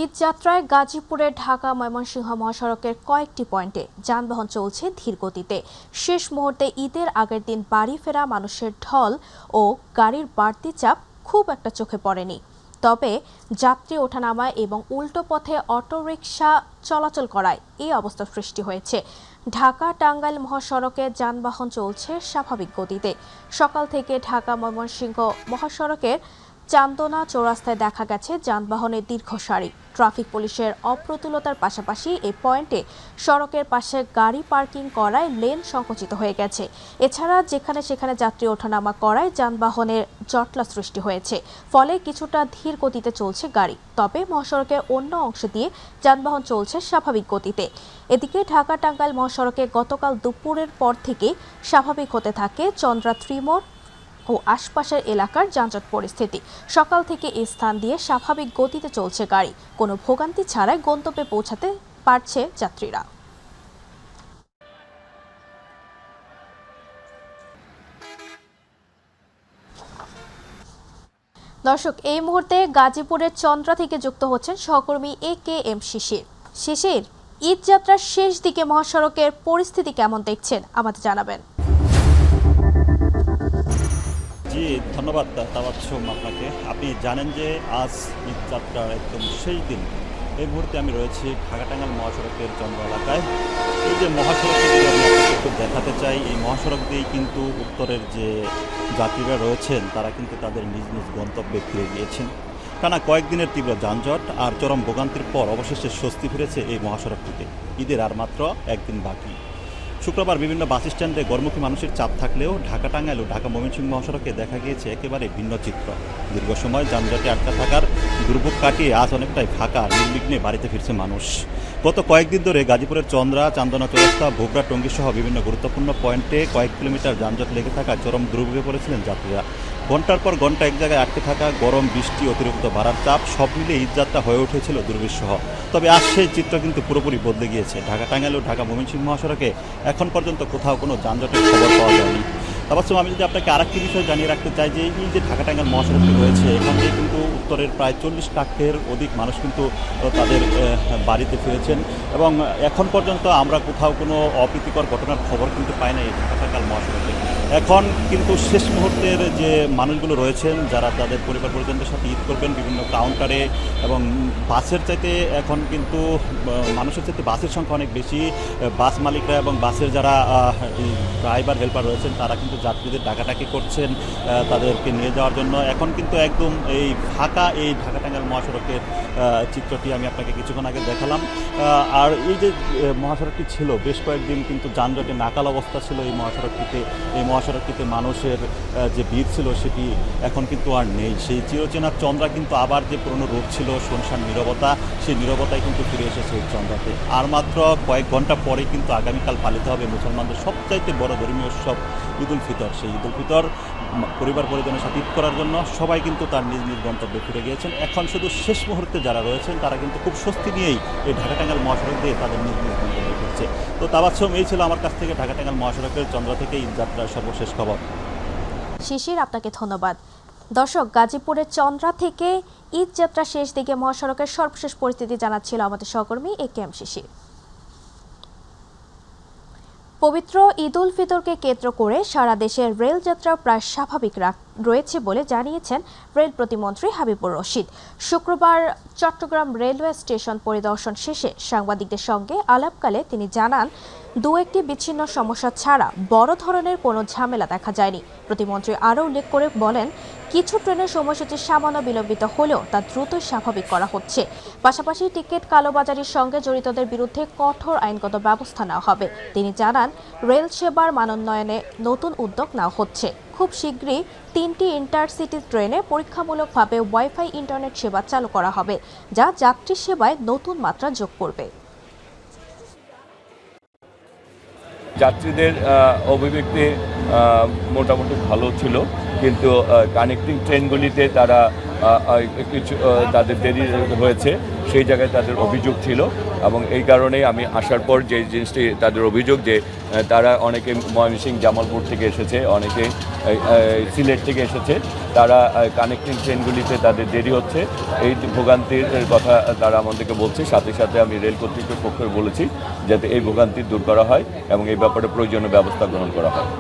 ঈদ যাত্রায় গাজীপুরের ঢাকা ময়মনসিংহ মহাসড়কের কয়েকটি পয়েন্টে যানবাহন চলছে ধীর গতিতে। শেষ মুহূর্তে ঈদের আগের দিন বাড়ি ফেরা মানুষের ঢল ও গাড়ির বাড়তি চাপ খুব একটা চোখে পড়েনি। তবে যাত্রী ওঠানামা এবং উল্টো পথে অটোরিকশা চলাচল করায় এই অবস্থা সৃষ্টি হয়েছে। ঢাকা টাঙ্গাইল মহাসড়কে যানবাহন চলছে স্বাভাবিক গতিতে। সকাল থেকে ঢাকা ময়মনসিংহ মহাসড়কের চান্দনা চৌরাস্তায় দেখা গেছে যানবাহনের দীর্ঘ সারি। ট্রাফিক পুলিশের অপ্রতুলতার পাশাপাশি এই পয়েন্টে সড়কের পাশে গাড়ি পার্কিং করায় লেন সংকুচিত হয়ে গেছে। এছাড়া যেখানে সেখানে যাত্রী ওঠানামা করায় যানবাহনের জটলা সৃষ্টি হয়েছে, ফলে কিছুটা ধীর গতিতে চলছে গাড়ি। তবে মহাসড়কের অন্য অংশ দিয়ে যানবাহন চলছে স্বাভাবিক গতিতে। এদিকে ঢাকা টাঙ্গাইল মহাসড়কে গতকাল দুপুরের পর থেকে স্বাভাবিক হতে থাকে চন্দ্রা ত্রিমোড় ও আশপাশের এলাকার যানজট পরিস্থিতি। সকাল থেকে এই স্থান দিয়ে স্বাভাবিক গতিতে চলছে গাড়ি, কোনো ভোগান্তি ছাড়াই গন্তব্যে পৌঁছাতে পারছে যাত্রীরা। দর্শক, এই মুহূর্তে গাজীপুরের চন্দ্রা থেকে যুক্ত হচ্ছেন সহকর্মী AKM শিশির। শিশির, ঈদ যাত্রার শেষ দিকে মহাসড়কের পরিস্থিতি কেমন দেখছেন আমাদের জানাবেন। জি, ধন্যবাদ তাবাচ্ছুম আপনাকে। আপনি জানেন যে আজ ঈদ যাত্রার একদম শেষ দিন। এই মুহূর্তে আমি রয়েছি ঢাকা টাঙ্গাইল মহাসড়কের চন্দ্র এলাকায়। এই যে মহাসড়কটি যদি আমি আপনাকে একটু দেখাতে চাই, এই মহাসড়ক দিয়েই কিন্তু উত্তরের যে যাত্রীরা রয়েছেন তারা কিন্তু তাদের নিজ নিজ গন্তব্যে ফিরে গিয়েছেন। টানা কয়েকদিনের তীব্র যানজট আর চরম ভোগান্তির পর অবশেষে স্বস্তি ফিরেছে এই মহাসড়কটিতে। ঈদের আর মাত্র একদিন বাকি। শুক্রবার বিভিন্ন বাস স্ট্যান্ডে গড়মুখী মানুষের চাপ থাকলেও ঢাকা টাঙ্গাইল ও ঢাকা ময়মনসিংহ মহাসড়কে দেখা গিয়েছে একেবারে ভিন্ন চিত্র। দীর্ঘ সময় যানজটে আটকা থাকার দুর্ভোগ কাটিয়ে আজ অনেকটাই ফাঁকা নির্বিঘ্নে বাড়িতে ফিরছে মানুষ। গত কয়েকদিন ধরে গাজীপুরের চন্দ্রা, চান্দনা চৌরাস্তা, ভোগড়া, টঙ্গী সহ বিভিন্ন গুরুত্বপূর্ণ পয়েন্টে কয়েক কিলোমিটার যানজট লেগে থাকায় চরম দুর্ভোগে পড়েছিলেন যাত্রীরা। ঘন্টার পর ঘন্টা এক জায়গায় আটকে থাকা, গরম, বৃষ্টি, অতিরিক্ত ভাড়ার চাপ সব মিলিয়ে ঈদযাত্রা হয়ে উঠেছিল দুর্বিষহ। তবে আজ সেই চিত্র কিন্তু পুরোপুরি বদলে গিয়েছে। ঢাকা টাঙ্গাইল ও ঢাকা ময়মনসিংহ মহাসড়কে এখন পর্যন্ত কোথাও কোনো যানজটের খবর পাওয়া যায়নি। তারপর আমি যদি আপনাকে আরেকটি বিষয় জানিয়ে রাখতে চাই যে এই যে ঢাকা টাঙ্গাইল মহাসড়কটি রয়েছে, এখান থেকে কিন্তু উত্তরের প্রায় 40 লাখের অধিক মানুষ কিন্তু তাদের বাড়িতে ফিরেছেন এবং এখন পর্যন্ত আমরা কোথাও কোনো অপ্রীতিকর ঘটনার খবর কিন্তু পাই না এই ঢাকা টাঙ্গাইল মহাসড়কে। এখন কিন্তু শেষ মুহূর্তের যে মানুষগুলো রয়েছেন যারা তাদের পরিবার পরিজনদের সাথে ঈদ করবেন বিভিন্ন কাউন্টারে, এবং বাসের চাইতে এখন কিন্তু মানুষের চাইতে বাসের সংখ্যা অনেক বেশি। বাস মালিকরা এবং বাসের যারা ড্রাইভার হেল্পার রয়েছেন তারা কিন্তু যাত্রীদের ডাকাডাকি করছেন তাদেরকে নিয়ে যাওয়ার জন্য। এখন কিন্তু একদম এই ফাঁকা এই ঢাকা টাঙ্গাইল মহাসড়কের চিত্রটি আমি আপনাকে কিছুক্ষণ আগে দেখালাম। আর এই যে মহাসড়কটি ছিল বেশ কয়েকদিন কিন্তু যানজটে নাকাল অবস্থা ছিল এই মহাসড়কটিতে মানুষের যে ভিড় ছিল সেটি এখন কিন্তু আর নেই। সেই চিরচেনা চন্দ্রা কিন্তু আবার যে পুরনো রূপ ছিল, শুনশান নীরবতা, সেই নীরবতাই কিন্তু ফিরে এসেছে এই চন্দ্রাতে। আর মাত্র কয়েক ঘন্টা পরেই কিন্তু আগামীকাল পালিত হবে মুসলমানদের সবচাইতে বড় ধর্মীয় উৎসব ঈদ উল ফিতর। সেই ঈদ উল ফিতর পরিবার পরিজনের সাথে ঈদ করার জন্য সবাই কিন্তু তার নিজ নিজ গন্তব্যে ফিরে গিয়েছেন। এখন শুধু শেষ মুহূর্তে যারা রয়েছেন তারা কিন্তু খুব স্বস্তি নিয়েই এই ঢাকা টাঙ্গাইল মহাসড়ক দিয়ে তাদের নিজ নিজ গন্তব্যে ফিরছে। তো তাবাচ্ছুম, এই ছিল আমার কাছ থেকে ঢাকা টাঙ্গাইল মহাসড়কের চন্দ্রা থেকে ঈদ যাত্রার সর্বশেষ খবর। শিশির, আপনাকে ধন্যবাদ। দর্শক, গাজীপুরের চন্দ্রা থেকে ঈদ যাত্রা শেষ দিকে মহাসড়কের সর্বশেষ পরিস্থিতি জানাচ্ছিল আমাদের সহকর্মী AKM শিশির। পবিত্র ঈদ উল ফিতরকে কেন্দ্র করে সারা দেশের রেল যাত্রা প্রায় স্বাভাবিক রয়েছে বলে জানিয়েছেন রেল প্রতিমন্ত্রী হাবিবুর রশিদ। শুক্রবার চট্টগ্রাম রেলওয়ে স্টেশন পরিদর্শন শেষে সাংবাদিকদের সঙ্গে আলাপকালে তিনি জানান, দু একটি বিচ্ছিন্ন সমস্যা ছাড়া বড় ধরনের কোনো ঝামেলা দেখা যায়নি। প্রতিমন্ত্রী আরও উল্লেখ করে বলেন, কিছু ট্রেনের সময়সূচি সামান্য বিলম্বিত হলেও তা দ্রুত স্বাভাবিক করা হচ্ছে। পাশাপাশি টিকিট কালোবাজারির সঙ্গে জড়িতদের বিরুদ্ধে কঠোর আইনগত ব্যবস্থা নেওয়া হবে। তিনি জানান, রেল সেবার মানোন্নয়নে নতুন উদ্যোগ নেওয়া হচ্ছে। খুব শীঘ্রই 3টি ইন্টারসিটি ট্রেনে পরীক্ষামূলকভাবে ওয়াইফাই ইন্টারনেট সেবা চালু করা হবে, যা যাত্রী সেবায় নতুন মাত্রা যোগ করবে। যাত্রীদের অভিব্যক্তি মোটামুটি ভালো ছিল, কিন্তু কানেক্টিং ট্রেনগুলিতে তারা কিছু তাদের দেরি হয়েছে, সেই জায়গায় তাদের অভিযোগ ছিল এবং এই কারণেই আমি আসার পর যে জিনিসটি তাদের অভিযোগ যে তারা অনেকে ময়মনসিংহ জামালপুর থেকে এসেছে, অনেকে সিলেট থেকে এসেছে, তারা কানেক্টিং ট্রেনগুলিতে তাদের দেরি হচ্ছে, এই ভোগান্তির কথা তারা আমাদেরকে বলছে। সাথে সাথে আমি রেল কর্তৃপক্ষের পক্ষে বলেছি যাতে এই ভোগান্তি দূর করা হয় এবং এই ব্যাপারে প্রয়োজনীয় ব্যবস্থা গ্রহণ করা হয়।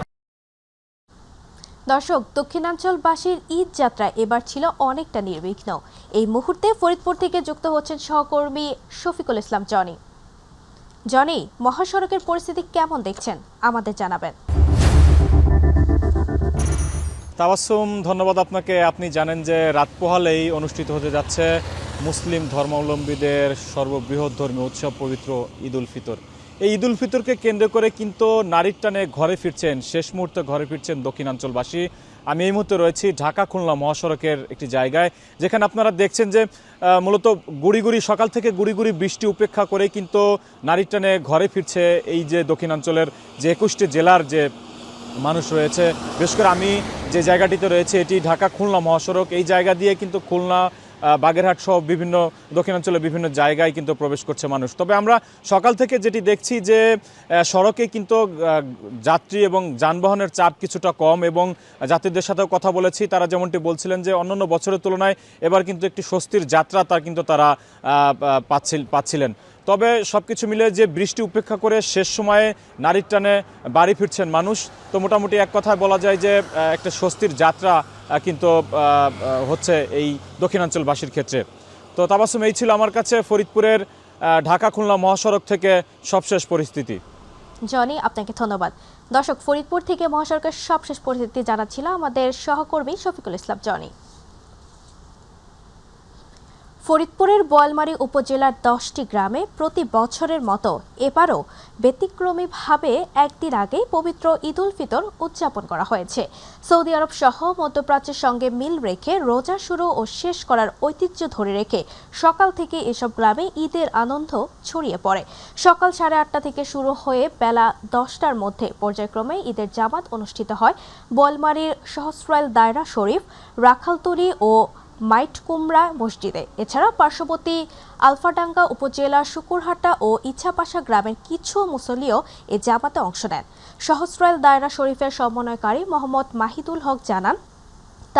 দর্শক, দক্ষিণাঞ্চলবাসীর ঈদ যাত্রা এবার ছিল অনেকটা নির্বিঘ্ন। এই মুহূর্তে ফরিদপুর থেকে যুক্ত হচ্ছেন সহকর্মী শফিকুল ইসলাম জনি। জনি, মহাসড়কের পরিস্থিতি কেমন দেখছেন আমাদের জানাবেন। তাবাসসুম, ধন্যবাদ আপনাকে। আপনি জানেন যে রাত পোহালেই অনুষ্ঠিত হতে যাচ্ছে মুসলিম ধর্মাবলম্বীদের সর্ববৃহৎ ধর্মীয় উৎসব পবিত্র ঈদ উল ফিতর। এই ঈদ উল ফিতরকে কেন্দ্র করে কিন্তু নারীর টানে ঘরে ফিরছেন, শেষ মুহূর্তে ঘরে ফিরছেন দক্ষিণাঞ্চলবাসী। আমি এই মুহূর্তে রয়েছি ঢাকা খুলনা মহাসড়কের একটি জায়গায়, যেখানে আপনারা দেখছেন যে মূলত গুড়ি সকাল থেকে গুড়ি বৃষ্টি উপেক্ষা করে কিন্তু নারীর টানে ঘরে ফিরছে এই যে দক্ষিণাঞ্চলের যে 21টি জেলার যে মানুষ রয়েছে। বিশেষ করে আমি যে জায়গাটিতে রয়েছে এটি ঢাকা খুলনা মহাসড়ক। এই জায়গা দিয়ে কিন্তু খুলনা, বাগেরহাট সহ বিভিন্ন দক্ষিণাঞ্চলের বিভিন্ন জায়গায় কিন্তু প্রবেশ করছে মানুষ। তবে আমরা সকাল থেকে যেটি দেখছি যে সড়কে কিন্তু যাত্রী এবং যানবাহনের চাপ কিছুটা কম, এবং যাত্রীদের সাথেও কথা বলেছি, তারা যেমনটি বলছিলেন যে অন্যান্য বছরের তুলনায় এবার কিন্তু একটি স্বস্তির যাত্রা তারা পাচ্ছিলেন। তবে সবকিছু মিলে যে বৃষ্টি উপেক্ষা করে শেষ সময়ে নারীর টানে বাড়ি ফিরছেন মানুষ, তো মোটামুটি এক কথায় বলা যায় যে একটা স্বস্তির যাত্রা কিন্তু হচ্ছে এই দক্ষিণাঞ্চলবাসীর ক্ষেত্রে। তো তাবাসসুম, এই ছিল আমার কাছে ফরিদপুরের ঢাকা খুলনা মহাসড়ক থেকে সবশেষ পরিস্থিতি। জনি, আপনাকে ধন্যবাদ। দর্শক, ফরিদপুর থেকে মহাসড়কের সবশেষ পরিস্থিতি জানাচ্ছিল আমাদের সহকর্মী শফিকুল ইসলাম জনি। ফরিদপুরের বোয়ালমারী উপজেলার 10টি গ্রামে প্রতি বছরের মতো এবারও ব্যতিক্রমীভাবে একদিন আগেই পবিত্র ঈদ উল ফিতর উদযাপন করা হয়েছে। সৌদি আরব সহ মধ্যপ্রাচ্যের সঙ্গে মিল রেখে রোজা শুরু ও শেষ করার ঐতিহ্য ধরে রেখে সকাল থেকে এসব গ্রামে ঈদের আনন্দ ছড়িয়ে পড়ে। সকাল 8:30 থেকে শুরু হয়ে বেলা 10টার মধ্যে পর্যায়ক্রমে ঈদের জামাত অনুষ্ঠিত হয় বোয়ালমারীর সহস্রাইল দায়রা শরীফ, রাখালতলী ও মাইটকুমরা মসজিদে। এছাড়া পার্শ্ববর্তী আলফাডাঙ্গা উপজেলার শুকুরহাটা ও ইছাপাশা গ্রামের কিছু মুসল্লিও এ জামাতে অংশ নেন। সহস্রাইল দায়রা শরীফের সমন্বয়কারী মোহাম্মদ মাহিদুল হক জানান,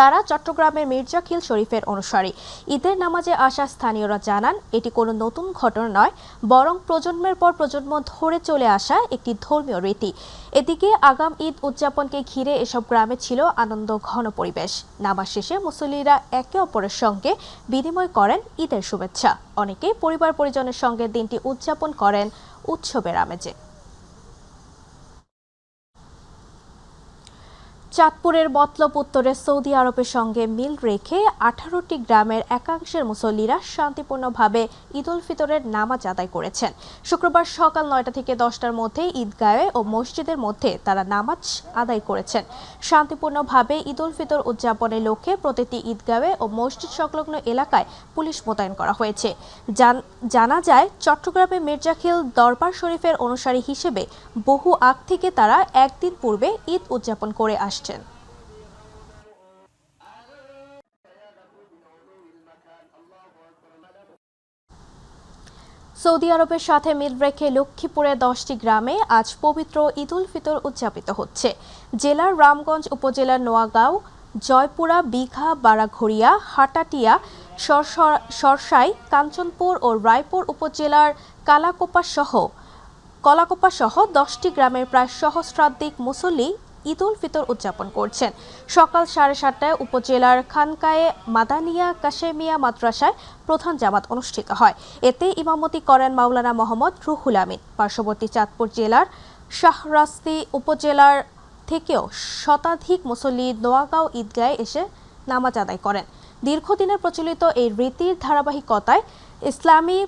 তারা চট্টগ্রামের মির্জাখিল শরীফের অনুসারী। ঈদের নামাজে আসা স্থানীয়রা জানান, এটি কোনো নতুন ঘটনা নয়, বরং প্রজন্মের পর প্রজন্ম ধরে চলে আসা একটি ধর্মীয় রীতি। এদিকে আগাম ঈদ উদযাপনকে ঘিরে এসব গ্রামে ছিল আনন্দ ঘন পরিবেশ। নামাজ শেষে মুসল্লিরা একে অপরের সঙ্গে বিনিময় করেন ঈদের শুভেচ্ছা। অনেকেই পরিবার পরিজনের সঙ্গে দিনটি উদযাপন করেন উৎসবের আমেজে। চাঁদপুরের মতলব উত্তরে সৌদি আরবের সঙ্গে মিল রেখে 18টি গ্রামের একাংশের মুসল্লিরা শান্তিপূর্ণভাবে ঈদ উল ফিতরের নামাজ আদায় করেছেন। শুক্রবার সকাল 9টা থেকে 10টার মধ্যে ঈদগাহে ও মসজিদের মধ্যে তারা নামাজ আদায় করেছেন। শান্তিপূর্ণভাবে ঈদ উল ফিতর উদযাপনের লক্ষ্যে প্রতিটি ঈদগাহে ও মসজিদ সংলগ্ন এলাকায় পুলিশ মোতায়েন করা হয়েছে। জানা যায়, চট্টগ্রামে মির্জাখিল দরবার শরীফের অনুসারী হিসেবে বহু আগ থেকে তারা একদিন পূর্বে ঈদ উদযাপন করে আসছে। সৌদি আরবের সাথে মিল রেখে লক্ষ্মীপুরে 10টি গ্রামে আজ পবিত্র ঈদ উল ফিতর উদযাপিত হচ্ছে। জেলার রামগঞ্জ উপজেলার নোয়াগাঁও, জয়পুরা, বিঘা, বারাঘড়িয়া, হাটাটিয়া, সরসাই, কাঞ্চনপুর ও রায়পুর উপজেলার কলাকোপা সহ 10টি গ্রামের প্রায় সহস্রাধিক মুসল্লি ঈদ উল ফিতর উদযাপন করছেন। সকাল 7:30টায় উপজেলার খানকায়ে মাদানিয়া কাশেমিয়া মাদ্রাসায় প্রধান জামাত অনুষ্ঠিত হয়। এতে ইমামতি করেন মাওলানা মোহাম্মদ রুহুল আমিন। পার্শ্ববর্তী চাঁদপুর জেলার শাহরাস্তি উপজেলার থেকেও শতাধিক মুসল্লি নোয়াগাঁও ঈদগাহে এসে নামাজ আদায় করেন। দীর্ঘদিনের প্রচলিত এই রীতির ধারাবাহিকতায় ইসলামী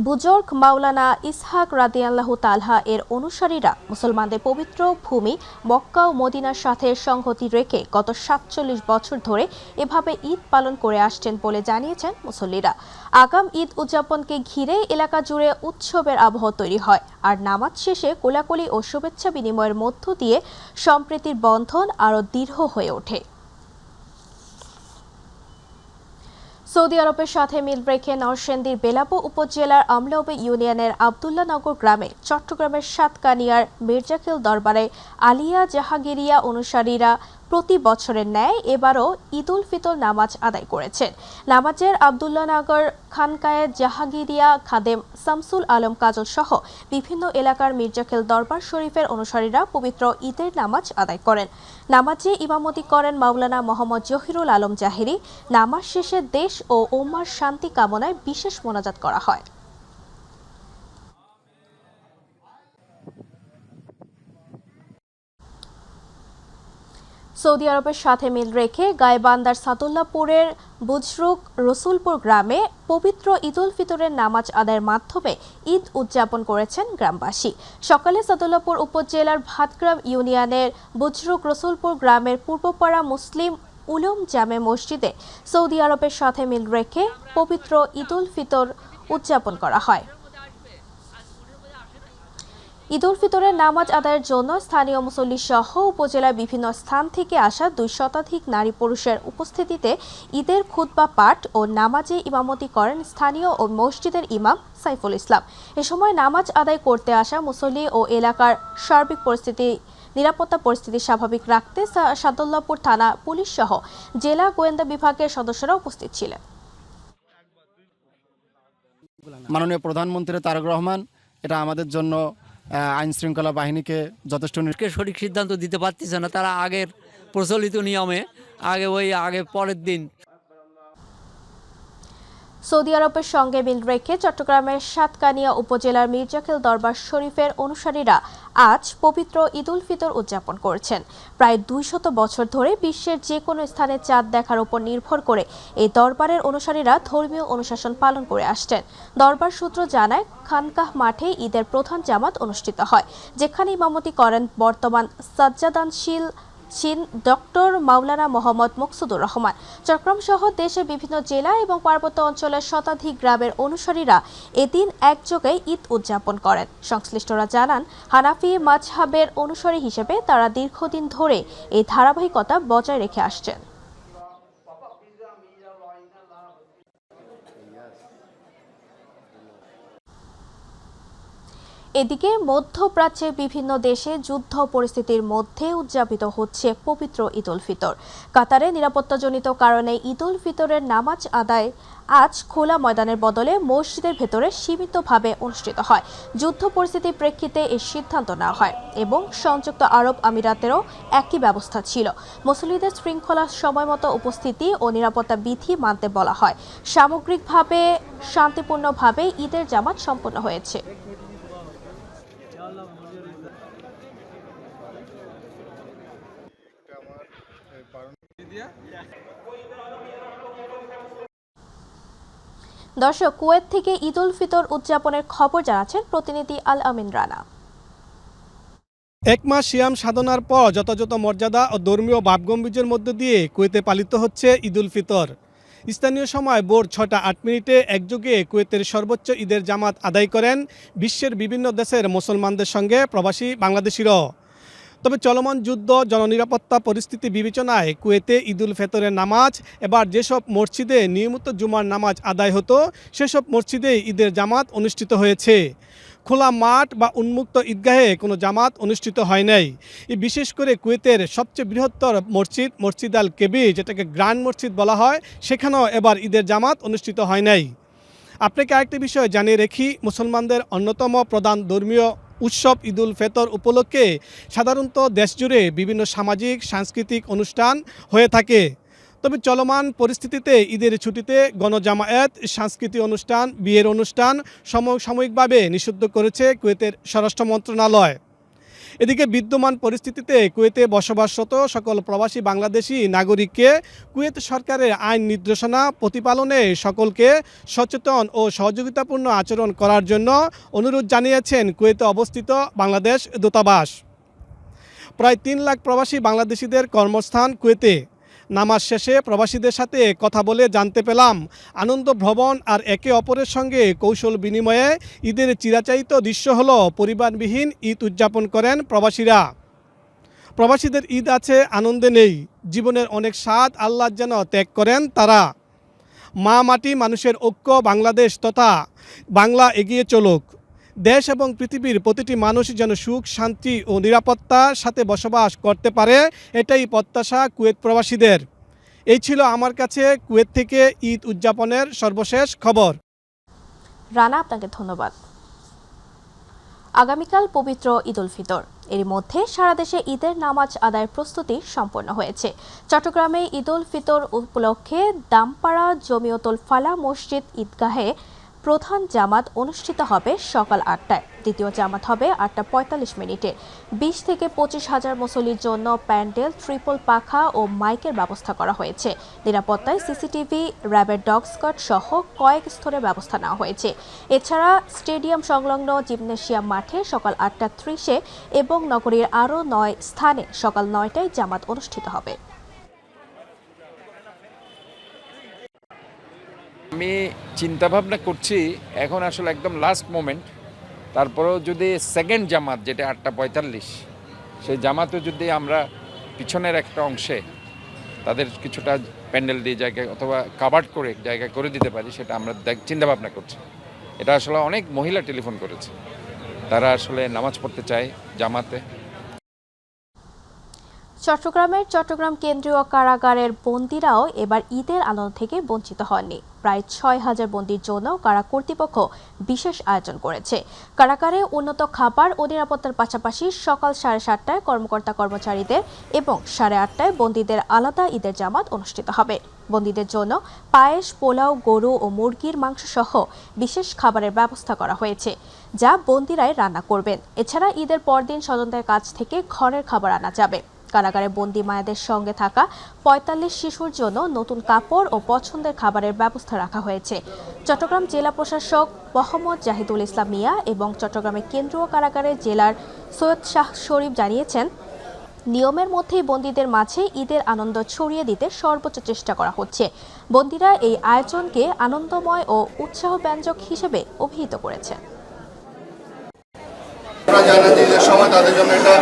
বুজুর্গ মাওলানা ইসহাক রাদিয়াল্লাহু তাআলা এর অনুসারীরা মুসলমানদের পবিত্র ভূমি মক্কা ও মদিনার সাথে সংহতি রেখে গত 47 বছর ধরে এভাবে ঈদ পালন করে আসছেন বলে জানিয়েছেন মুসল্লিরা। আগাম ঈদ উদযাপনকে ঘিরে এলাকা জুড়ে উৎসবের আবহ তৈরি হয়, আর নামাজ শেষে কোলাকুলি ও শুভেচ্ছা বিনিময়ের মধ্য দিয়ে সম্প্রীতির বন্ধন আরও দৃঢ় হয়ে ওঠে। সৌদি আরবের সাথে মিল রেখে নরসিংদীর বেলাপো উপজেলার আমলাউবে ইউনিয়নের আব্দুল্লাহনগর গ্রামে চট্টগ্রামের সাতকানিয়ার মির্জাখিল দরবারে আলিয়া জাহাঙ্গীরিয়া অনুসারীরা প্রতি বছরের ন্যায় এবারও ঈদুল ফিতর নামাজ আদায় করেছেন। নামাজের আব্দুল্লাহনগর খানকায়ে জাহাঙ্গীরিয়া খাদেম শামসুল আলম কাজল সহ বিভিন্ন এলাকার মির্জাখিল দরবার শরীফের অনুসারীরা পবিত্র ঈদের নামাজ আদায় করেন। নামাজে ইমামতি করেন মাওলানা মোহাম্মদ জহিরুল আলম জাহিরি। নামাজ শেষে দেশ ও উম্মার শান্তি কামনায় বিশেষ মোনাজাত করা হয়। সৌদি আরবের সাথে মিল রেখে গাইবান্ধার সাদুল্লাপুরের বুজরুক রসুলপুর গ্রামে পবিত্র ঈদুল ফিতরের নামাজ আদায়ের মাধ্যমে ঈদ উদযাপন করেছেন গ্রামবাসী। সকালে সাদুল্লাপুর উপজেলার ভাতগ্রাম ইউনিয়নের বুজরুক রসুলপুর গ্রামের পূর্বপাড়া মুসলিম উলুম জামে মসজিদে সৌদি আরবের সাথে মিল রেখে পবিত্র ঈদুল ফিতর উদযাপন করা হয়। ঈদুল ফিতরের নামাজ আদায়ের জন্য স্থানীয় মুসল্লি সহ উপজেলার বিভিন্ন স্থান থেকে আসা 2 শতাধিক নারী পুরুষের উপস্থিতিতে ঈদের খুতবা পাঠ ও নামাজে ইমামতি করেন স্থানীয় ও মসজিদের ইমাম সাইফুল ইসলাম। এ সময় নামাজ আদায় করতে আসা মুসল্লি ও এলাকার সার্বিক নিরাপত্তা পরিস্থিতি স্বাভাবিক রাখতে সাদুল্লাপুর থানা পুলিশ সহ জেলা গোয়েন্দা বিভাগের সদস্যরা উপস্থিত ছিলেন। মাননীয় প্রধানমন্ত্রী তারেক রহমান এটা আমাদের জন্য আইন শৃঙ্খলা বাহিনীকে যথেষ্ট সঠিক সিদ্ধান্ত দিতে পারতেছে না। তারা আগের প্রচলিত নিয়মে আগে পরের দিন। সৌদি আরবের সঙ্গে মিল রেখে চট্টগ্রামের সাতকানিয়া উপজেলার মির্জাখিল দরবার শরীফের অনুসারীরা আজ পবিত্র ঈদুল ফিতর উদযাপন করছেন। প্রায় 200 বছর ধরে বিশ্বের যে কোনো স্থানে চাঁদ দেখার উপর নির্ভর করে এই দরবারের অনুসারীরা ধর্মীয় অনুশাসন পালন করে আসছেন। দরবার সূত্র জানায় খানকাহ মাঠে ঈদের প্রধান জামাত অনুষ্ঠিত হয়, যেখানে ইমামতি করেন বর্তমান সাজ্জাদানশীল ডক্টর মাওলানা মোহাম্মদ মুকসুদুর রহমান। চট্টগ্রাম সহ দেশের বিভিন্ন জেলা এবং পার্বত্য অঞ্চলের শতাধিক গ্রামের অনুসারীরা এদিন একযোগে ঈদ উদযাপন করেন। সংশ্লিষ্টরা জানান, হানাফি মাযহাবের অনুসারী হিসেবে তারা দীর্ঘদিন ধরে এই ধারাবাহিকতা বজায় রেখে আসছেন। এদিকে মধ্যপ্রাচ্যের বিভিন্ন দেশে যুদ্ধ পরিস্থিতির মধ্যে উদযাপিত হচ্ছে পবিত্র ঈদুল ফিতর। কাতারে নিরাপত্তাজনিত কারণে ঈদুল ফিতরের নামাজ আদায় আজ খোলা ময়দানের বদলে মসজিদের ভেতরে সীমিতভাবে অনুষ্ঠিত হয়। যুদ্ধ পরিস্থিতির প্রেক্ষিতে এই সিদ্ধান্ত নেওয়া হয় এবং সংযুক্ত আরব আমিরাতেরও একই ব্যবস্থা ছিল। মুসল্লিদের শৃঙ্খলা সময়মতো উপস্থিতি ও নিরাপত্তা বিধি মানতে বলা হয়। সামগ্রিকভাবে শান্তিপূর্ণভাবে ঈদের জামাত সম্পন্ন হয়েছে। দর্শক, কুয়েত থেকে ঈদুল ফিতর উদযাপনের খবর জানাচ্ছেন প্রতিনিধি আল আমিন রানা। এক মাস সিয়াম সাধনার পর যথাযথ মর্যাদা ও ধর্মীয় ভাবগম্ভীর্যের মধ্য দিয়ে কুয়েতে পালিত হচ্ছে ঈদুল ফিতর। স্থানীয় সময় ভোর 6:08 একযোগে কুয়েতের সর্বোচ্চ ঈদের জামাত আদায় করেন বিশ্বের বিভিন্ন দেশের মুসলমানদের সঙ্গে প্রবাসী বাংলাদেশিরাও। তবে চলমান যুদ্ধ, জননিরাপত্তা পরিস্থিতি বিবেচনায় কুয়েতে ঈদুল ফিতরের নামাজ এবার যেসব মসজিদে নিয়মিত জুমার নামাজ আদায় হতো সেসব মসজিদে ঈদের জামাত অনুষ্ঠিত হয়েছে। খোলা মাঠ বা উন্মুক্ত ঈদগাহে কোনো জামাত অনুষ্ঠিত হয় নাই। বিশেষ করে কুয়েতের সবচেয়ে বৃহত্তর মসজিদ আল কেবির, যেটাকে গ্র্যান্ড মসজিদ বলা হয়, সেখানেও এবার ঈদের জামাত অনুষ্ঠিত হয় নাই। আপনাকে আরেকটি বিষয় জানিয়ে রাখি, মুসলমানদের অন্যতম প্রধান ধর্মীয় উৎসব ঈদুল ফিতর উপলক্ষে সাধারণত দেশজুড়ে বিভিন্ন সামাজিক সাংস্কৃতিক অনুষ্ঠান হয়ে থাকে। তবে চলমান পরিস্থিতিতে ঈদের ছুটিতে গণজামায়াত, সাংস্কৃতিক অনুষ্ঠান, বিয়ের অনুষ্ঠান সাময়িকভাবে নিষিদ্ধ করেছে কুয়েতের স্বরাষ্ট্র মন্ত্রণালয়। এদিকে বিদ্যমান পরিস্থিতিতে কুয়েতে বসবাসরত সকল প্রবাসী বাংলাদেশি নাগরিককে কুয়েত সরকারের আইন নির্দেশনা প্রতিপালনে সকলকে সচেতন ও সহযোগিতাপূর্ণ আচরণ করার জন্য অনুরোধ জানিয়েছেন কুয়েতে অবস্থিত বাংলাদেশ দূতাবাস। প্রায় 3 লাখ প্রবাসী বাংলাদেশিদের কর্মস্থান কুয়েতে। নামাজ শেষে প্রবাসীদের সাথে কথা বলে জানতে পেলাম, আনন্দ ভ্রমণ আর একে অপরের সঙ্গে কৌশল বিনিময়ে ঈদের চিরাচারিত দৃশ্য হলো পরিবারবিহীন ঈদ উদযাপন করেন প্রবাসীরা। প্রবাসীদের ঈদ আছে, আনন্দে নেই। জীবনের অনেক স্বাদ আল্লাহ যেন ত্যাগ করেন তারা। মা মাটি মানুষের ঐক্য বাংলাদেশ তথা বাংলা এগিয়ে চলুক। দেশ এবং পৃথিবীর প্রতিটি মানুষ যেন সুখ শান্তি ও নিরাপত্তার সাথে বসবাস করতে পারে, এটাই প্রত্যাশা কুয়েত প্রবাসীদের। এই ছিল আমার কাছে কুয়েত থেকে ঈদ উদযাপনের সর্বশেষ খবর। রানা, আপনাকে ধন্যবাদ। আগামীকাল পবিত্র ঈদ উল ফিতর। এর মধ্যে সারা দেশে ঈদের নামাজ আদায়ের প্রস্তুতি সম্পন্ন হয়েছে। চট্টগ্রামে ঈদ উল ফিতর উপলক্ষে দামপাড়া জমিয়তুল ফালাহ মসজিদ ঈদগাহে প্রধান জামাত অনুষ্ঠিত হবে সকাল ৮টায়। দ্বিতীয় জামাত হবে ৮:৪৫। ২০ থেকে ২৫ হাজার মুসল্লির জন্য প্যান্ডেল, ট্রিপল পাখা ও মাইকের ব্যবস্থা করা হয়েছে। নিরাপত্তায় সিসিটিভি, র্যাবের ডগ স্কোয়াড সহ কয়েক স্তরে ব্যবস্থা নেওয়া হয়েছে। এছাড়া স্টেডিয়াম সংলগ্ন জিমনেশিয়াম মাঠে সকাল ৮:৩০ এবং নগরীর আরও ৯ স্থানে সকাল ৯টায় জামাত অনুষ্ঠিত হবে। আমি চিন্তা ভাবনা করছি এখন আসলে একদম লাস্ট মোমেন্ট, তারপরেও যদি সেকেন্ড জামাত যেটা ৮:৪৫ সেই জামাতে যদি আমরা পিছনের একটা অংশে তাদের কিছুটা প্যান্ডেল দিয়ে জায়গায় অথবা কাভার্ড করে জায়গায় করে দিতে পারি, সেটা আমরা চিন্তা ভাবনা করছি। এটা আসলে অনেক মহিলা টেলিফোন করেছে, তারা আসলে নামাজ পড়তে চায় জামাতে। চট্টগ্রামের চট্টগ্রাম কেন্দ্রীয় কারাগারের বন্দীরাও এবার ঈদের আনন্দ থেকে বঞ্চিত হননি। প্রায় ৬,০০০ বন্দীর জন্য কারা কর্তৃপক্ষ বিশেষ আয়োজন করেছে। কারাগারে উন্নত খাবার ও নিরাপত্তার পাশাপাশি সকাল ৭:৩০টায় কর্মকর্তা কর্মচারীদের এবং ৮:৩০টায় বন্দীদের আলাদা ঈদের জামাত অনুষ্ঠিত হবে। বন্দীদের জন্য পায়েস, পোলাও, গরু ও মুরগির মাংস সহ বিশেষ খাবারের ব্যবস্থা করা হয়েছে, যা বন্দীরাই রান্না করবেন। এছাড়া ঈদের পরদিন স্বজনদের কাছ থেকে ঘরের খাবার আনা যাবে। কারাগারে বন্দী মায়েদের সঙ্গে থাকা ৪৫ শিশুর জন্য নতুন কাপড় ও পছন্দের খাবারের ব্যবস্থা রাখা হয়েছে। চট্টগ্রাম জেলা প্রশাসক মোহাম্মদ জাহিদুল ইসলাম মিয়া এবং চট্টগ্রামের কেন্দ্রীয় কারাগারের জেলার সৈয়দ শাহ শরীফ জানিয়েছেন, নিয়মের মধ্যেই বন্দীদের মাঝে ঈদের আনন্দ ছড়িয়ে দিতে সর্বোচ্চ চেষ্টা করা হচ্ছে। বন্দীরা এই আয়োজনকে আনন্দময় ও উৎসাহব্যঞ্জক হিসেবে অভিহিত করেছে। আমরা জানেন যে ঈদের সময় তাদের জন্য একটা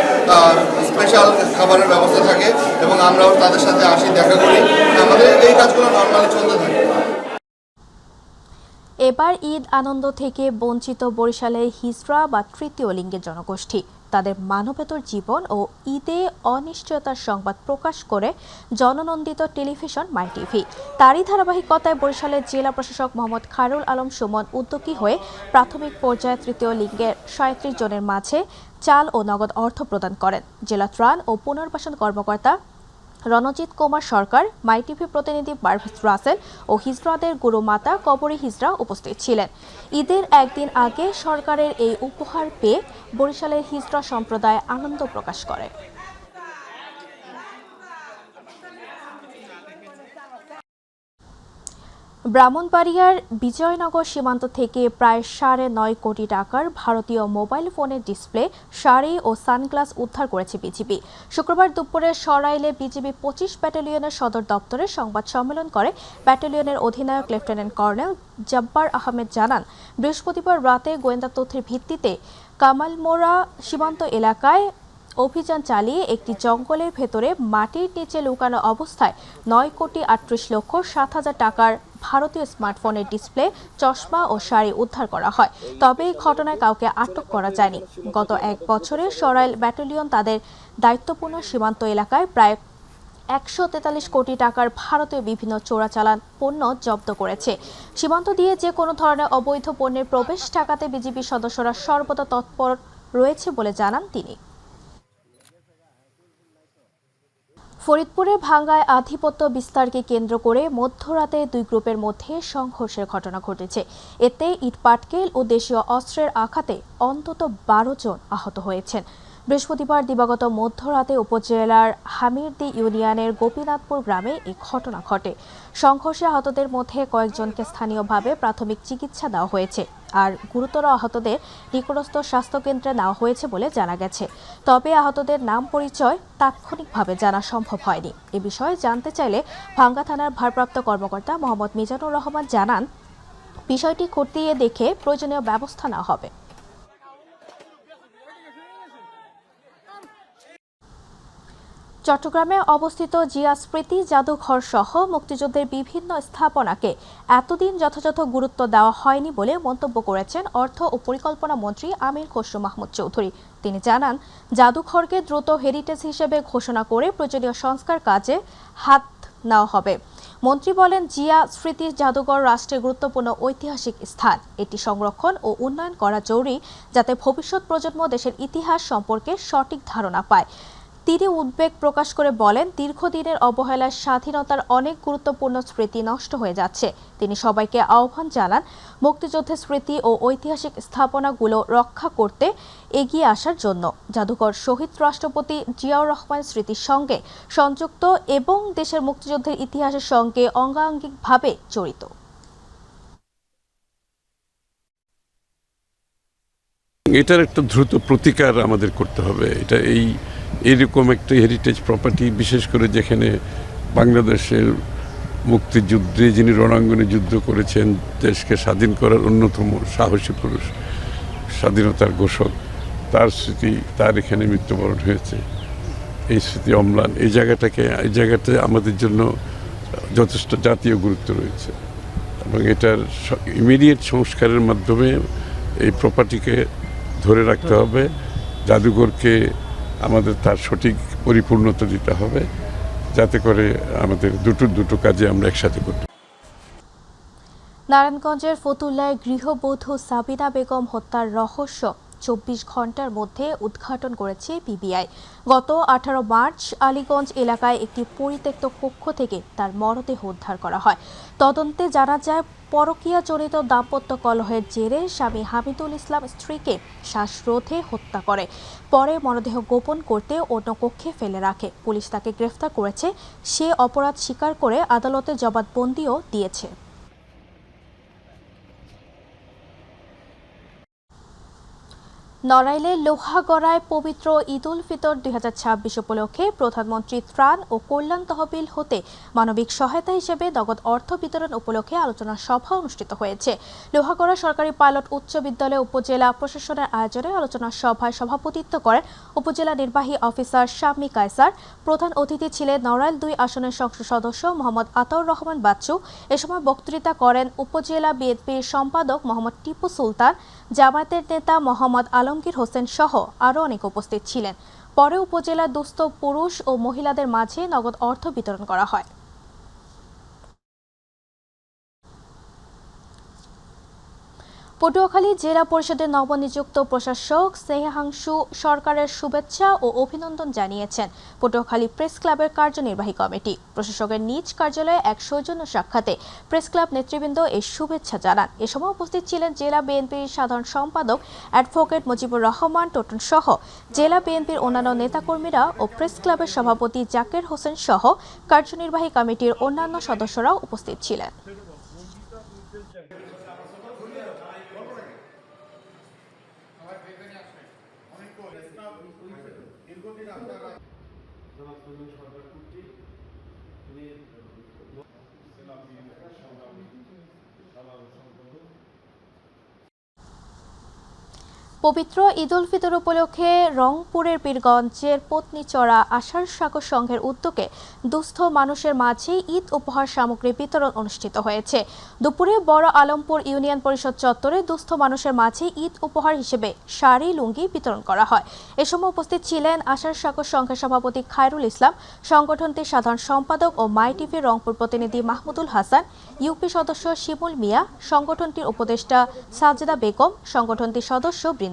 স্পেশাল খাবারের ব্যবস্থা থাকে এবং আমরাও তাদের সাথে আসি, দেখা করি। আমাদের এই কাজগুলো নর্মালি চলতে থাকে। এবার ঈদ আনন্দ থেকে বঞ্চিত বরিশালের হিজড়া বা তৃতীয় লিঙ্গের জনগোষ্ঠী। তাদের মানবেতর জীবন ও ঈদে অনিশ্চয়তার সংবাদ প্রকাশ করে জননন্দিত টেলিভিশন মাই টিভি। তারই ধারাবাহিকতায় বরিশালের জেলা প্রশাসক মোহাম্মদ খায়রুল আলম সুমন উদ্যোগী হয়ে প্রাথমিক পর্যায়ে তৃতীয় লিঙ্গের ৩৭ জনের মাঝে চাল ও নগদ অর্থ প্রদান করেন। জেলা ত্রাণ ও পুনর্বাসন কর্মকর্তা রণজিৎ কুমার সরকার, মাই টিভি প্রতিনিধি পারভেজ রাসেল ও হিজড়াদের গুরুমাতা কবরী হিজড়া উপস্থিত ছিলেন। ঈদের একদিন আগে সরকারের এই উপহার পেয়ে বরিশালের হিজড়া সম্প্রদায় আনন্দ প্রকাশ করে। ব্রাহ্মণবাড়িয়ার বিজয়নগর সীমান্ত থেকে প্রায় ৯.৫ কোটি টাকার ভারতীয় মোবাইল ফোনের ডিসপ্লে, শাড়ি ও সানগ্লাস উদ্ধার করেছে বিজিবি। শুক্রবার দুপুরে সরাইলে বিজিবি ২৫ ব্যাটালিয়নের সদর দপ্তরে সংবাদ সম্মেলন করে ব্যাটালিয়নের অধিনায়ক লেফটেন্যান্ট কর্নেল জব্বার আহমেদ জানান, বৃহস্পতিবার রাতে গোয়েন্দা তথ্যের ভিত্তিতে কামালমোড়া সীমান্ত এলাকায় অভিযান চালিয়ে একটি জঙ্গলের ভেতরে মাটির নিচে লুকানো অবস্থায় ৯,৩৮,৭০,০০০ টাকার ভারতীয় স্মার্টফোনের ডিসপ্লে, চশমা ও শাড়ি উদ্ধার করা হয়। তবে এই ঘটনায় কাউকে আটক করা যায়নি। গত ১ বছরে সরাইল ব্যাটালিয়ন তাদের দায়িত্বপূর্ণ সীমান্ত এলাকায় প্রায় ১৪৩ কোটি টাকার ভারতীয় বিভিন্ন চোরাচালান পণ্য জব্দ করেছে। সীমান্ত দিয়ে যে কোনো ধরনের অবৈধ পণ্যের প্রবেশ ঠেকাতে বিজিবি সদস্যরা সর্বদা তৎপর রয়েছে বলে জানান তিনি। ফরিদপুরে ভাঙ্গায় আধিপত্য বিস্তারকে কেন্দ্র করে মধ্যরাতে দুই গ্রুপের মধ্যে সংঘর্ষের ঘটনা ঘটেছে। এতে ইটপাটকেল ও দেশীয় অস্ত্রের আঘাতে অন্তত ১২ জন আহত হয়েছেন। বৃহস্পতিবার দিবাগত মধ্যরাতে উপজেলার হামিরদি ইউনিয়নের গোপীনাথপুর গ্রামে এই ঘটনা ঘটে। সংঘর্ষে আহতদের মধ্যে কয়েকজনকে স্থানীয়ভাবে প্রাথমিক চিকিৎসা দেওয়া হয়েছে, আর গুরুতর আহতদের নিকটস্থ স্বাস্থ্যকেন্দ্রে নেওয়া হয়েছে বলে জানা গেছে। তবে আহতদের নাম পরিচয় তাৎক্ষণিকভাবে জানা সম্ভব হয়নি। এ বিষয়ে জানতে চাইলে ভাঙ্গা থানার ভারপ্রাপ্ত কর্মকর্তা মোহাম্মদ মিজানুর রহমান জানান, বিষয়টি খতিয়ে দেখে প্রয়োজনীয় ব্যবস্থা নেওয়া হবে। চট্টগ্রামে অবস্থিত জিয়া স্মৃতি জাদুঘর সহ মুক্তিযুদ্ধের বিভিন্ন স্থাপনাকে এতদিন যথাযথ গুরুত্ব দেওয়া হয়নি বলে মন্তব্য করেছেন অর্থ ও পরিকল্পনা মন্ত্রী আমির খসরু মাহমুদ চৌধুরী। তিনি জানান, জাদুঘরকে দ্রুত হেরিটেজ হিসেবে ঘোষণা করে প্রয়োজনীয় সংস্কার কাজে হাত নেওয়া হবে। মন্ত্রী বলেন, জিয়া স্মৃতি জাদুঘর রাষ্ট্রের গুরুত্বপূর্ণ ঐতিহাসিক স্থান। এটি সংরক্ষণ ও উন্নয়ন করা জরুরি, যাতে ভবিষ্যৎ প্রজন্ম দেশের ইতিহাস সম্পর্কে সঠিক ধারণা পায়। তিনি উদ্বেগ প্রকাশ করে বলেন, দীর্ঘদিনের অবহেলায় স্বাধীনতার অনেক গুরুত্বপূর্ণ স্মৃতি নষ্ট হয়ে যাচ্ছে। তিনি সবাইকে আহ্বান জানান, মুক্তিযুদ্ধের স্মৃতি ও ঐতিহাসিক স্থাপনাগুলো রক্ষা করতে এগিয়ে আসার জন্য। জাদুঘর শহীদ রাষ্ট্রপতি জিয়াউর রহমান স্মৃতির সঙ্গে সংযুক্ত এবং দেশের মুক্তিযুদ্ধের ইতিহাসের সঙ্গে অঙ্গাঙ্গিকভাবে জড়িত। এটার একটা দ্রুত প্রতিকার আমাদের করতে হবে। এটা এইরকম একটা হেরিটেজ প্রপার্টি, বিশেষ করে যেখানে বাংলাদেশের মুক্তিযুদ্ধে যিনি রণাঙ্গনে যুদ্ধ করেছেন, দেশকে স্বাধীন করার অন্যতম সাহসী পুরুষ, স্বাধীনতার ঘোষক, তার স্মৃতি, তার এখানে মৃত্যুবরণ হয়েছে। এই স্মৃতি অম্লান। এই জায়গাতে আমাদের জন্য যথেষ্ট জাতীয় গুরুত্ব রয়েছে এবং এটার ইমিডিয়েট সংস্কারের মাধ্যমে এই প্রপার্টিকে ধরে রাখতে হবে। জাদুঘরকে আমাদের তার সঠিক পরিপূর্ণতা দিতে হবে, যাতে করে আমাদের দুটো কাজে আমরা একসাথে করতে। নারায়ণগঞ্জের ফতুল্লায় গৃহবধূ সাবিনা বেগম হত্যার রহস্য 24 ঘন্টার মধ্যে উদ্ঘাটন করেছে পিবিআই। গত 18 মার্চ আলীগঞ্জ এলাকায় একটি পরিত্যক্ত কক্ষ থেকে তার মরদেহ উদ্ধার করা হয়। তদন্তে জানা যায়, পরকীয়াজনিত দাম্পত্য কলহের জেরে স্বামী হামিদুল ইসলাম স্ত্রীকে শ্বাসরোধে হত্যা করে। পরে মরদেহ গোপন করতে অন্য কক্ষে ফেলে রাখে। পুলিশ তাকে গ্রেফতার করেছে। সে অপরাধ স্বীকার করে আদালতে জবানবন্দিও দিয়েছে। নড়াইলে লোহাগড়ায় পবিত্র ঈদ উল ফিতর 2026 উপলক্ষে প্রধানমন্ত্রী ত্রাণ ও কল্যাণ তহবিল হতে মানবিক সহায়তা হিসেবে নগদ অর্থ বিতরণ উপলক্ষে আলোচনা সভা অনুষ্ঠিত হয়েছে। লোহাগড়া সরকারি পাইলট উচ্চ বিদ্যালয় উপজেলা প্রশাসনের আয়োজনে আলোচনা সভায় সভাপতিত্ব করেন উপজেলা নির্বাহী অফিসার শাম্মী কায়সার। প্রধান অতিথি ছিলেন নড়াইল 2 আসনের সংসদ সদস্য মোহাম্মদ আতাউর রহমান বাচ্চু। এ সময় বক্তৃতা করেন উপজেলা বিএনপির সম্পাদক মোহাম্মদ টিপু সুলতান, জামায়াতের নেতা মোহাম্মদ আলমগীর হোসেন সহ আরও অনেক উপস্থিত ছিলেন। পরে উপজেলার দুস্থ পুরুষ ও মহিলাদের মাঝে নগদ অর্থ বিতরণ করা হয়। পটুয়াখালী জেলা পরিষদের নবনিযুক্ত প্রশাসক স্নেহাংশু সরকারের শুভেচ্ছা ও অভিনন্দন জানিয়েছেন পটুয়াখালী প্রেস ক্লাবের কার্যনির্বাহী কমিটি। প্রশাসকের নিজ কার্যালয়ে এক সৌজন্য সাক্ষাতে প্রেস ক্লাব নেতৃবৃন্দ এই শুভেচ্ছা জানান। এ সময় উপস্থিত ছিলেন জেলা বিএনপির সাধারণ সম্পাদক অ্যাডভোকেট মুজিবুর রহমান টোটন সহ জেলা বিএনপির অন্যান্য নেতাকর্মীরা ও প্রেস ক্লাবের সভাপতি জাকির হোসেন সহ কার্যনির্বাহী কমিটির অন্যান্য সদস্যরাও উপস্থিত ছিলেন। পবিত্র ঈদ উল ফিতর উপলক্ষে রংপুরের পীরগঞ্জের পত্নীচড়া আষাঢ় সাগর সংঘের উদ্যোগে দুস্থ মানুষের মাঝে ঈদ উপহার সামগ্রী বিতরণ অনুষ্ঠিত হয়েছে। দুপুরে বড় আলমপুর ইউনিয়ন পরিষদ চত্বরে দুস্থ মানুষের মাঝে ঈদ উপহার হিসেবে শাড়ি লুঙ্গি বিতরণ করা হয়। এ সময় উপস্থিত ছিলেন আষাঢ় সাগর সংঘের সভাপতি খায়রুল ইসলাম, সংগঠনটির সাধারণ সম্পাদক ও মাই টিভির রংপুর প্রতিনিধি মাহমুদুল হাসান, ইউপি সদস্য শিমুল মিয়া, সংগঠনটির উপদেষ্টা সাজেদা বেগম, সংগঠনটির সদস্য বৃন্দ।